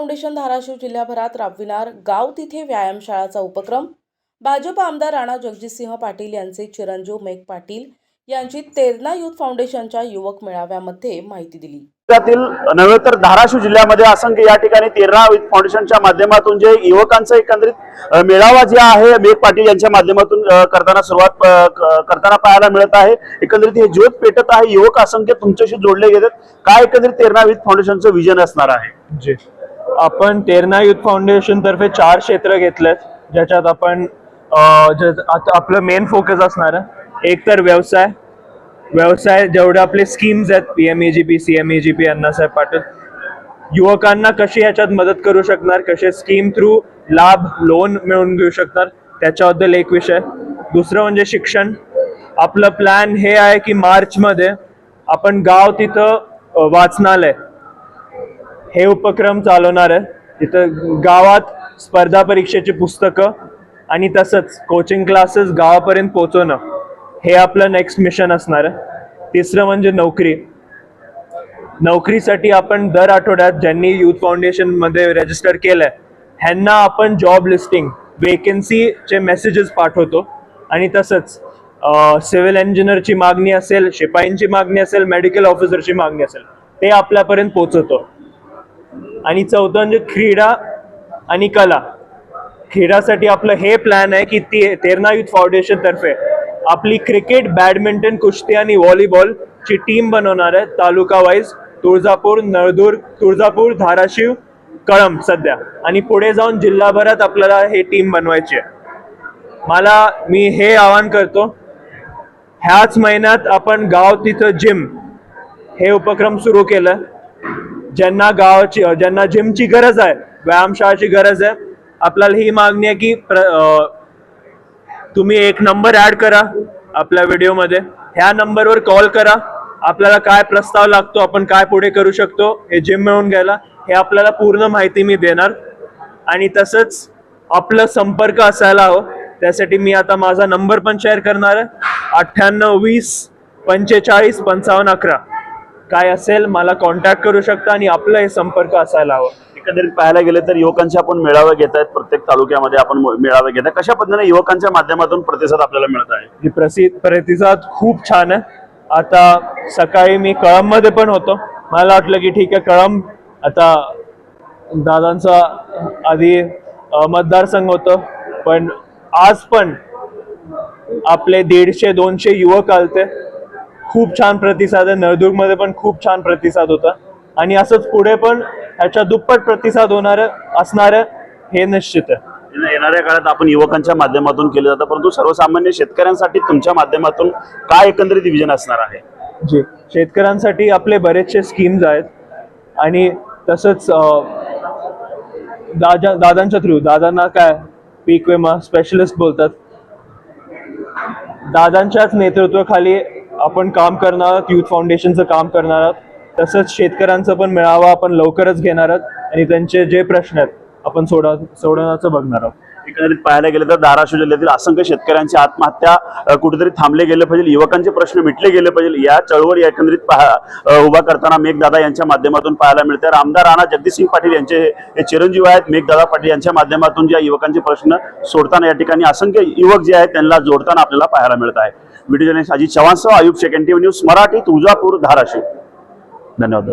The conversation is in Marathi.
फाउंडेशन धाराशिव जिल्ह्याभरात राबविणार गाव तिथे व्यायामशाळाचा उपक्रम। भाजप आमदार राणा जगजितसिंह पाटील यांचे चिरंजीव मेघ पाटील यांची तेरणा युथ फाउंडेशनच्या युवक मेळाव्यामध्ये माहिती दिली। त्यातील नव्हे तर धाराशिव जिल्ह्यामध्ये असंख्य या ठिकाणी तेरणा युथ फाउंडेशनच्या माध्यमातून जे युवकांचा एकंदरीत मेळावा जे आहे मेघ पाटील यांच्या माध्यमातून करताना सुरुवात करताना पाहायला मिळत आहे। एकंदरीत हे ज्योत पेटत आहे, युवक असंख्य तुमच्याशी जोडले गेलेत। काय एकंदरीत तेरणा युथ फाउंडेशनचं विजन असणार आहे? जी, आपण तेरणा युथ फाउंडेशन तर्फे 4 क्षेत्र घेतलेत, ज्याच्यात आपण आपलं मेन फोकस असणार आहे। एक तर व्यवसाय जेवढे आपले स्कीम्स आहेत, PMEGP, CMEGP, अण्णासाहेब पाटील, युवकांना कशी याच्यात मदत करू शकणार, कसे स्कीम थ्रू लाभ लोन मिळवून घेऊ शकणार, त्याच्याबद्दल एक विषय। दुसरं म्हणजे शिक्षण। आपलं प्लॅन हे आहे की मार्च मध्ये आपण गाव तिथं वाचनालय हे उपक्रम चालवणार आहे। तिथं गावात स्पर्धा परीक्षेची पुस्तकं आणि तसंच कोचिंग क्लासेस गावापर्यंत पोहोचवणं हे आपलं नेक्स्ट मिशन असणार आहे। तिसरं म्हणजे नोकरीसाठी आपण दर आठवड्यात ज्यांनी युथ फाउंडेशन मध्ये रजिस्टर केलंय ह्यांना आपण जॉब लिस्टिंग वेकेन्सीचे मेसेजेस पाठवतो। आणि तसंच सिव्हिल इंजिनियरची मागणी असेल, शिपाईंची मागणी असेल, मेडिकल ऑफिसरची मागणी असेल, ते आपल्यापर्यंत पोहोचवतो। आणि चौथं म्हणजे क्रीडा आणि कला। क्रीडासाठी आपलं हे प्लॅन आहे की तेरणा युथ फाउंडेशन तर्फे आपली क्रिकेट, बॅडमिंटन, कुस्ती आणि व्हॉलीबॉल ची टीम बनवणार आहे। तालुका वाईज तुळजापूर, नळदुर्ग, तुळजापूर, धाराशिव, कळंब सध्या, आणि पुढे जाऊन जिल्हाभरात आपल्याला हे टीम बनवायची आहे। मी हे आवाहन करतो, ह्याच महिन्यात आपण गाव तिथं जिम हे उपक्रम सुरू केलं। ज्यांना जिमची गरज आहे, व्यायामशाळेची गरज आहे, आपल्याला ही मागणी आहे की तुम्ही एक नंबर ऍड करा आपल्या व्हिडिओमध्ये, ह्या नंबरवर कॉल करा, आपल्याला काय प्रस्ताव लागतो, आपण काय पुढे करू शकतो हे जिम मिळवून घ्यायला, हे आपल्याला पूर्ण माहिती मी देणार। आणि तसंच आपलं संपर्क असायला हवं, त्यासाठी मी आता माझा नंबर पण शेअर करणार आहे, 98 20 45 55 11। काय असेल मला कॉन्टॅक्ट करू शकता आणि आपलं हे संपर्क असायला हवं। एकंदरीत पाहायला गेले तर युवकांचे आपण मेळावे घेत आहेत, प्रत्येक तालुक्यामध्ये आपण मेळावे घेत आहे। कशा पद्धतीने युवकांच्या माध्यमातून प्रतिसाद आपल्याला मिळत आहे? प्रतिसाद खूप छान आहे। आता सकाळी मी कळंब मध्ये पण होतो, मला वाटलं की ठीक आहे कळंब आता दादांचा आधी मतदारसंघ होतं, पण आज पण आपले 150-200 युवक आलते, खूप छान प्रतिसाद आहे। नळदुर्ग मध्ये पण खूप छान प्रतिसाद होता आणि असंच पुढे पण ह्याच्या दुप्पट प्रतिसाद असणार हे निश्चित आहे। येणाऱ्या काळात आपण युवकांच्या माध्यमातून केलं जातं, परंतु सर्वसामान्य शेतकऱ्यांसाठी तुमच्या माध्यमातून काय एकंदरीत विजन असणार आहे? जी, शेतकऱ्यांसाठी आपले बरेचसे स्कीम्स आहेत आणि तसंच दादांच्या थ्रू, दादांना काय पीक विमा स्पेशलिस्ट बोलतात, दादांच्याच नेतृत्वाखाली आपण काम करणार आहोत, युथ फाउंडेशनचं काम करणार आहोत। तसंच शेतकऱ्यांचं पण मेळावा आपण लवकरच घेणार आहोत आणि त्यांचे जे प्रश्न आहेत आपण सोडवण्याचं बघणार आहोत। एकंदरीत पाहायला गेलं तर धाराशिव जिल्ह्यातील असंख्य शेतकऱ्यांची आत्महत्या कुठेतरी थांबले गेले पाहिजे, युवकांचे प्रश्न मिटले गेले पाहिजे, या चळवळ एकंदरीत उभा करताना मेघदादा यांच्या माध्यमातून पाहायला मिळते। आमदार राणा जगजितसिंह पाटील यांचे हे चिरंजीव आहेत, मेघदादा पाटील यांच्या माध्यमातून ज्या युवकांचे प्रश्न सोडताना या ठिकाणी असंख्य युवक जे आहेत त्यांना जोडताना आपल्याला पाहायला मिळत आहे। व्हिडिओ जर्नलिस्ट अजित चव्हाणसह आयुब शेख, NTV न्यूज मराठी, तुळजापूर, धाराशिव। धन्यवाद।